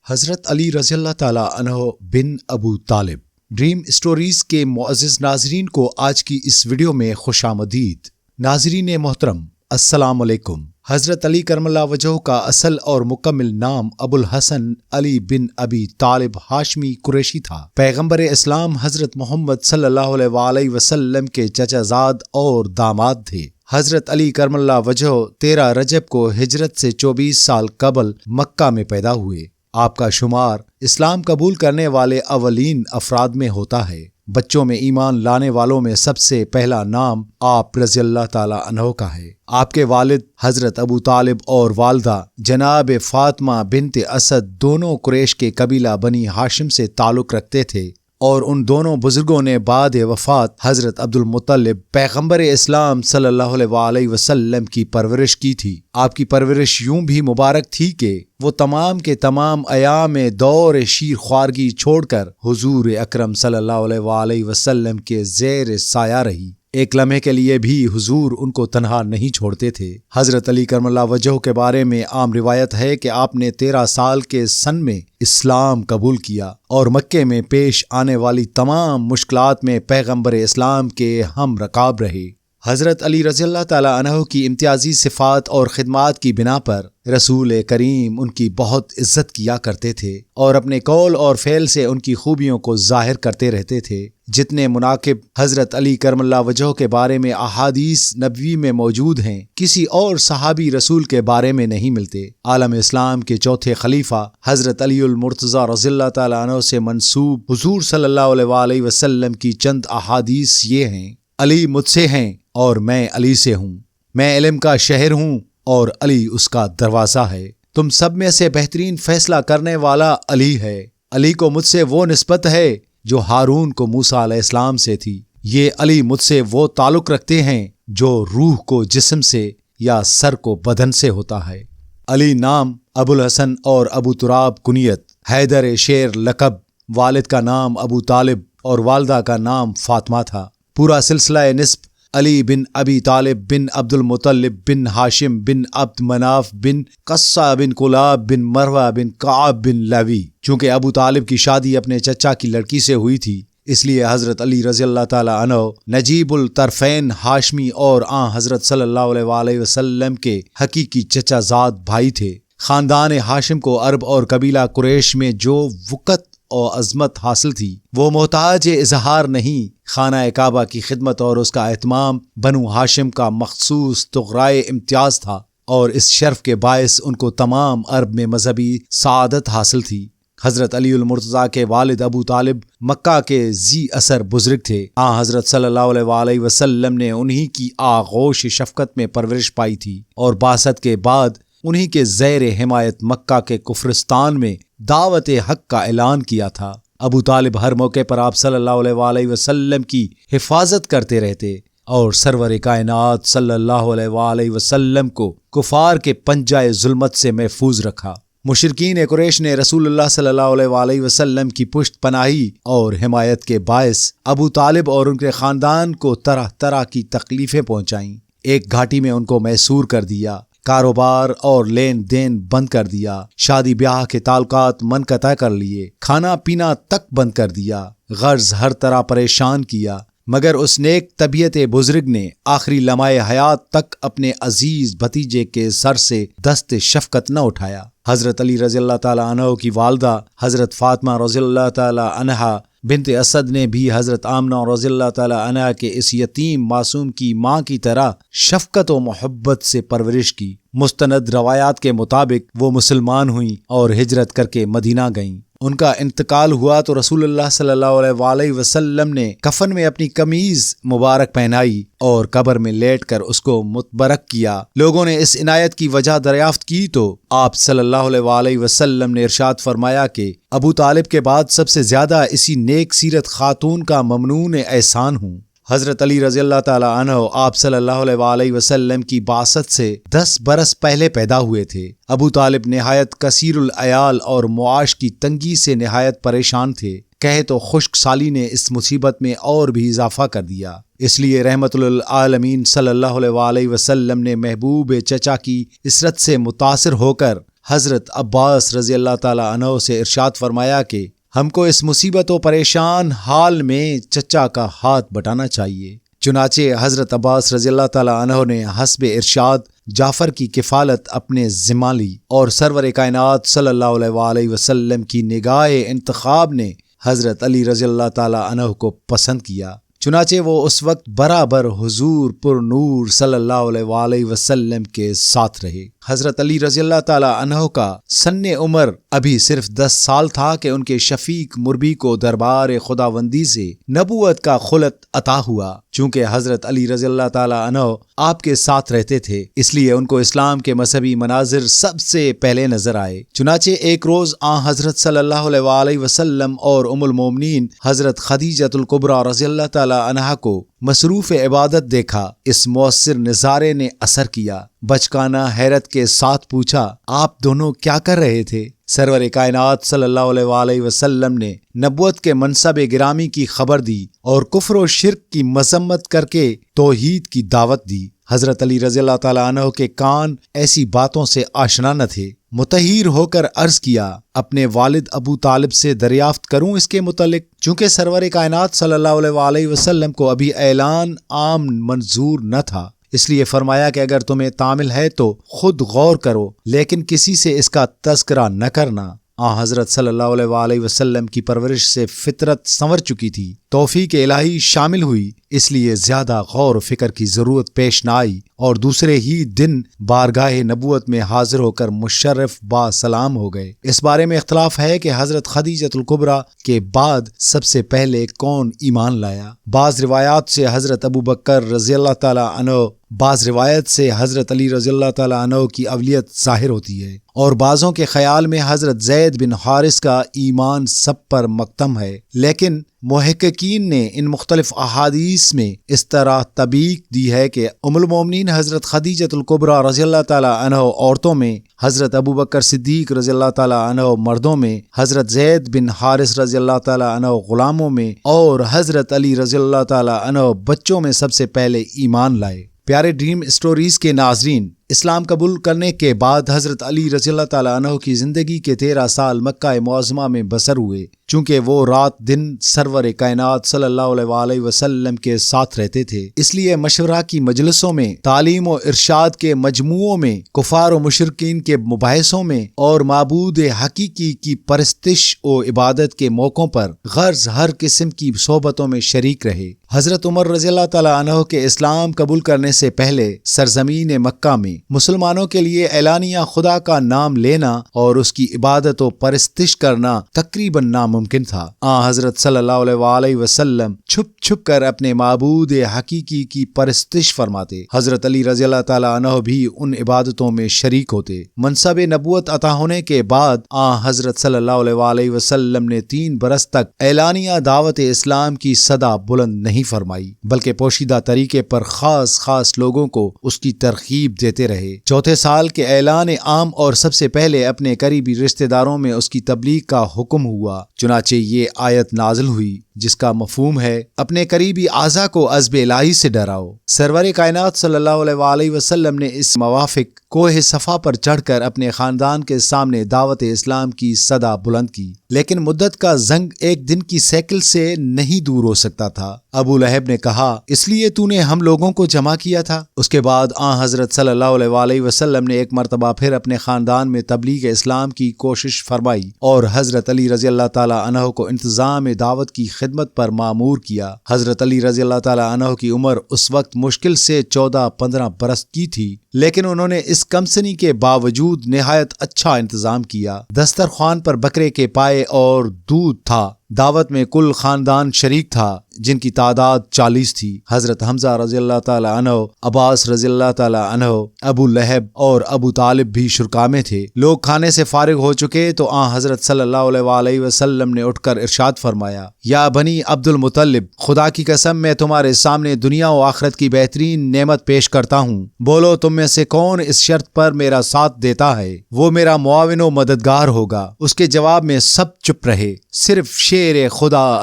حضرت علی رضی اللہ تعالی عنہ بن ابو طالب۔ ڈریم اسٹوریز کے معزز ناظرین کو آج کی اس ویڈیو میں خوش آمدید۔ ناظرین محترم، السلام علیکم۔ حضرت علی کرم اللہ وجہہ کا اصل اور مکمل نام ابو الحسن علی بن ابی طالب ہاشمی قریشی تھا۔ پیغمبر اسلام حضرت محمد صلی اللہ علیہ وآلہ وسلم کے چچا زاد اور داماد تھے۔ حضرت علی کرم اللہ وجہہ 13 رجب کو ہجرت سے 24 سال قبل مکہ میں پیدا ہوئے۔ آپ کا شمار اسلام قبول کرنے والے اولین افراد میں ہوتا ہے۔ بچوں میں ایمان لانے والوں میں سب سے پہلا نام آپ رضی اللہ تعالی عنہ کا ہے۔ آپ کے والد حضرت ابو طالب اور والدہ جناب فاطمہ بنت اسد دونوں قریش کے قبیلہ بنی ہاشم سے تعلق رکھتے تھے، اور ان دونوں بزرگوں نے بعد وفات حضرت عبد المطلب پیغمبر اسلام صلی اللہ علیہ وآلہ وسلم کی پرورش کی تھی۔ آپ کی پرورش یوں بھی مبارک تھی کہ وہ تمام کے تمام ایام دور شیر خوارگی چھوڑ کر حضور اکرم صلی اللہ علیہ وآلہ وسلم کے زیر سایہ رہی۔ ایک لمحے کے لیے بھی حضور ان کو تنہا نہیں چھوڑتے تھے۔ حضرت علی کرم اللہ وجہہ کے بارے میں عام روایت ہے کہ آپ نے 13 سال کے سن میں اسلام قبول کیا اور مکے میں پیش آنے والی تمام مشکلات میں پیغمبر اسلام کے ہم رکاب رہے۔ حضرت علی رضی اللہ تعالی عنہ کی امتیازی صفات اور خدمات کی بنا پر رسول کریم ان کی بہت عزت کیا کرتے تھے اور اپنے قول اور فعل سے ان کی خوبیوں کو ظاہر کرتے رہتے تھے۔ جتنے مناقب حضرت علی کرم اللہ وجہہ کے بارے میں احادیث نبوی میں موجود ہیں، کسی اور صحابی رسول کے بارے میں نہیں ملتے۔ عالم اسلام کے چوتھے خلیفہ حضرت علی المرتضیٰ رضی اللہ تعالی عنہ سے منسوب حضور صلی اللہ علیہ وآلہ وسلم کی چند احادیث یہ ہیں: علی مجھ سے ہیں اور میں علی سے ہوں، میں علم کا شہر ہوں اور علی اس کا دروازہ ہے، تم سب میں سے بہترین فیصلہ کرنے والا علی ہے، علی کو مجھ سے وہ نسبت ہے جو ہارون کو موسیٰ علیہ السلام سے تھی، یہ علی مجھ سے وہ تعلق رکھتے ہیں جو روح کو جسم سے یا سر کو بدن سے ہوتا ہے۔ علی نام ابو الحسن اور ابو تراب کنیت، حیدر شیر لقب، والد کا نام ابو طالب اور والدہ کا نام فاطمہ تھا۔ پورا سلسلہ نسب علی بن ابی طالب بن عبد المطلب بن ہاشم بن عبد مناف بن قصہ بن کلاب بن مروہ بن کعب بن لوی۔ چونکہ ابو طالب کی شادی اپنے چچا کی لڑکی سے ہوئی تھی، اس لیے حضرت علی رضی اللہ تعالی عنہ نجیب الطرفین ہاشمی اور حضرت صلی اللہ علیہ وآلہ وسلم کے حقیقی چچا زاد بھائی تھے۔ خاندان ہاشم کو عرب اور قبیلہ قریش میں جو وقت اور عظمت حاصل تھی وہ محتاج اظہار نہیں۔ خانہ کعبہ کی خدمت اور اس کا اہتمام بنو ہاشم کا مخصوص طغرائے امتیاز تھا، اور اس شرف کے باعث ان کو تمام عرب میں مذہبی سعادت حاصل تھی۔ حضرت علی المرتضیٰ کے والد ابو طالب مکہ کے ذی اثر بزرگ تھے۔ حضرت صلی اللہ علیہ وآلہ وسلم نے انہی کی آغوش شفقت میں پرورش پائی تھی، اور بعثت کے بعد انہی کے زیر حمایت مکہ کے کفرستان میں دعوت حق کا اعلان کیا تھا۔ ابو طالب ہر موقع پر آپ صلی اللہ علیہ وآلہ وسلم کی حفاظت کرتے رہتے اور سرور کائنات صلی اللہ علیہ وآلہ وسلم کو کفار کے پنجہ ظلمت سے محفوظ رکھا۔ مشرکین قریش نے رسول اللہ صلی اللہ علیہ وآلہ وسلم کی پشت پناہی اور حمایت کے باعث ابو طالب اور ان کے خاندان کو طرح طرح کی تکلیفیں پہنچائیں۔ ایک گھاٹی میں ان کو محصور کر دیا، کاروبار اور لین دین بند کر دیا، شادی بیاہ کے تعلقات منقطع کر لیے، کھانا پینا تک بند کر دیا، غرض ہر طرح پریشان کیا، مگر اس نیک طبیعت بزرگ نے آخری لمحہ حیات تک اپنے عزیز بھتیجے کے سر سے دست شفقت نہ اٹھایا۔ حضرت علی رضی اللہ تعالی عنہ کی والدہ حضرت فاطمہ رضی اللہ تعالی عنہا بنت اسد نے بھی حضرت آمنہ رضی اللہ تعالی عنہا کے اس یتیم معصوم کی ماں کی طرح شفقت و محبت سے پرورش کی۔ مستند روایات کے مطابق وہ مسلمان ہوئیں اور ہجرت کر کے مدینہ گئیں۔ ان کا انتقال ہوا تو رسول اللہ صلی اللہ علیہ وآلہ وسلم نے کفن میں اپنی قمیض مبارک پہنائی اور قبر میں لیٹ کر اس کو متبرک کیا۔ لوگوں نے اس عنایت کی وجہ دریافت کی تو آپ صلی اللہ علیہ وآلہ وسلم نے ارشاد فرمایا کہ ابو طالب کے بعد سب سے زیادہ اسی نیک سیرت خاتون کا ممنون احسان ہوں۔ حضرت علی رضی اللہ تعالی عنہ آپ صلی اللہ علیہ وآلہ وسلم کی بعثت سے 10 برس پہلے پیدا ہوئے تھے۔ ابو طالب نہایت کثیر العیال اور معاش کی تنگی سے نہایت پریشان تھے۔ کہے تو خشک سالی نے اس مصیبت میں اور بھی اضافہ کر دیا، اس لیے رحمت للعالمین صلی اللہ علیہ وآلہ وسلم نے محبوب چچا کی عسرت سے متاثر ہو کر حضرت عباس رضی اللہ تعالیٰ عنہ سے ارشاد فرمایا کہ ہم کو اس مصیبت و پریشان حال میں چچا کا ہاتھ بٹانا چاہیے۔ چنانچہ حضرت عباس رضی اللہ تعالیٰ عنہ نے حسب ارشاد جعفر کی کفالت اپنے ذمہ لی، اور سرور کائنات صلی اللہ علیہ وآلہ وسلم کی نگاہ انتخاب نے حضرت علی رضی اللہ تعالیٰ عنہ کو پسند کیا۔ چنانچہ وہ اس وقت برابر حضور پر نور صلی اللہ علیہ وآلہ وسلم کے ساتھ رہے۔ حضرت علی رضی اللہ تعالیٰ عنہ کا سن عمر ابھی صرف 10 سال تھا کہ ان کے شفیق مربی کو دربار خداوندی سے نبوت کا خلعت عطا ہوا۔ چونکہ حضرت علی رضی اللہ تعالیٰ عنہ آپ کے ساتھ رہتے تھے، اس لیے ان کو اسلام کے مذہبی مناظر سب سے پہلے نظر آئے۔ چنانچہ ایک روز حضرت صلی اللہ علیہ وآلہ وسلم اور ام المومنین حضرت خدیجۃ الکبریٰ رضی اللہ تعالیٰ عنہا کو مصروف عبادت دیکھا۔ اس مؤثر نظارے نے اثر کیا۔ بچکانہ حیرت کے ساتھ پوچھا، آپ دونوں کیا کر رہے تھے؟ سرور کائنات صلی اللہ علیہ وآلہ وسلم نے نبوت کے منصب گرامی کی خبر دی اور کفر و شرک کی مذمت کر کے توحید کی دعوت دی۔ حضرت علی رضی اللہ تعالیٰ عنہ کے کان ایسی باتوں سے آشنا نہ تھے۔ متحیر ہو کر عرض کیا، اپنے والد ابو طالب سے دریافت کروں اس کے متعلق؟ چونکہ سرور کائنات صلی اللہ علیہ وآلہ وسلم کو ابھی اعلان عام منظور نہ تھا، اس لیے فرمایا کہ اگر تمہیں تامل ہے تو خود غور کرو، لیکن کسی سے اس کا تذکرہ نہ کرنا۔ حضرت صلی اللہ علیہ وآلہ وسلم کی پرورش سے فطرت سنور چکی تھی، توفیق الہی شامل ہوئی، اس لیے زیادہ غور و فکر کی ضرورت پیش نہ آئی، اور دوسرے ہی دن بارگاہ نبوت میں حاضر ہو کر مشرف با سلام ہو گئے۔ اس بارے میں اختلاف ہے کہ حضرت خدیجۃ الکبریٰ کے بعد سب سے پہلے کون ایمان لایا۔ بعض روایات سے حضرت ابو بکر رضی اللہ تعالیٰ عنہ، بعض روایت سے حضرت علی رضی اللہ تعالیٰ عنہ کی اولیت ظاہر ہوتی ہے، اور بعضوں کے خیال میں حضرت زید بن حارث کا ایمان سب پر مقدم ہے، لیکن محققین نے ان مختلف احادیث میں اس طرح تبیین دی ہے کہ ام المومنین حضرت خدیجۃ الکبریٰ رضی اللہ تعالیٰ عنہ عورتوں میں، حضرت ابو بکر صدیق رضی اللہ تعالیٰ عنہ مردوں میں، حضرت زید بن حارث رضی اللہ تعالیٰ عنہ غلاموں میں، اور حضرت علی رضی اللہ تعالیٰ عنہ بچوں میں سب سے پہلے ایمان لائے۔ پیارے ڈریم اسٹوریز کے ناظرین، اسلام قبول کرنے کے بعد حضرت علی رضی اللہ تعالیٰ عنہ کی زندگی کے 13 سال مکہ معظمہ میں بسر ہوئے۔ چونکہ وہ رات دن سرور کائنات صلی اللہ علیہ وآلہ وسلم کے ساتھ رہتے تھے، اس لیے مشورہ کی مجلسوں میں، تعلیم و ارشاد کے مجموعوں میں، کفار و مشرکین کے مباحثوں میں، اور معبود حقیقی کی پرستش و عبادت کے موقعوں پر غرض ہر قسم کی صحبتوں میں شریک رہے۔ حضرت عمر رضی اللہ تعالیٰ عنہ کے اسلام قبول کرنے سے پہلے سرزمین مکہ میں مسلمانوں کے لیے اعلانیہ خدا کا نام لینا اور اس کی عبادت و پرستش کرنا تقریباً ناممکن تھا۔ حضرت صلی اللہ علیہ وآلہ وسلم چھپ چھپ کر اپنے معبود حقیقی کی پرستش فرماتے۔ حضرت علی رضی اللہ تعالیٰ عنہ بھی ان عبادتوں میں شریک ہوتے۔ منصب نبوت عطا ہونے کے بعد حضرت صلی اللہ علیہ وآلہ وسلم نے 3 برس تک اعلانیہ دعوت اسلام کی صدا بلند نہیں فرمائی، بلکہ پوشیدہ طریقے پر خاص لوگوں کو اس کی ترغیب دیتے رہے۔ چوتھے سال کے اعلان عام اور سب سے پہلے اپنے قریبی رشتہ داروں میں اس کی تبلیغ کا حکم ہوا۔ چنانچہ یہ آیت نازل ہوئی جس کا مفہوم ہے، اپنے قریبی اعضاء کو عذاب الہی سے ڈراؤ۔ سرور کائنات صلی اللہ علیہ وآلہ وسلم نے اس موافق کوہ صفا پر چڑھ کر اپنے خاندان کے سامنے دعوت اسلام کی صدا بلند کی، لیکن مدت کا زنگ ایک دن کی سیکل سے نہیں دور ہو سکتا تھا۔ ابو لہب نے کہا، اس لیے تو نے ہم لوگوں کو جمع کیا تھا؟ اس کے بعد حضرت صلی اللہ علیہ وآلہ وسلم نے ایک مرتبہ پھر اپنے خاندان میں تبلیغ اسلام کی کوشش فرمائی اور حضرت علی رضی اللہ تعالیٰ عنہ کو انتظام دعوت کی خدمت پر مامور کیا۔ حضرت علی رضی اللہ تعالیٰ عنہ کی عمر اس وقت مشکل سے 14-15 برس کی تھی، لیکن انہوں نے اس کمسنی کے باوجود نہایت اچھا انتظام کیا۔ دسترخوان پر بکرے کے پائے اور دودھ تھا۔ دعوت میں کل خاندان شریک تھا جن کی تعداد 40 تھی۔ حضرت حمزہ رضی اللہ تعالیٰ عنہ، عباس رضی اللہ تعالیٰ عنہ، ابو لہب اور ابو طالب بھی شرکا میں تھے۔ لوگ کھانے سے فارغ ہو چکے تو حضرت صلی اللہ علیہ وآلہ وسلم نے اٹھ کر ارشاد فرمایا، یا بنی عبد المطلب، خدا کی قسم میں تمہارے سامنے دنیا و آخرت کی بہترین نعمت پیش کرتا ہوں، بولو تم میں سے کون اس شرط پر میرا ساتھ دیتا ہے، وہ میرا معاون و مددگار ہوگا۔ اس کے جواب میں سب چپ رہے، صرف شیر خدا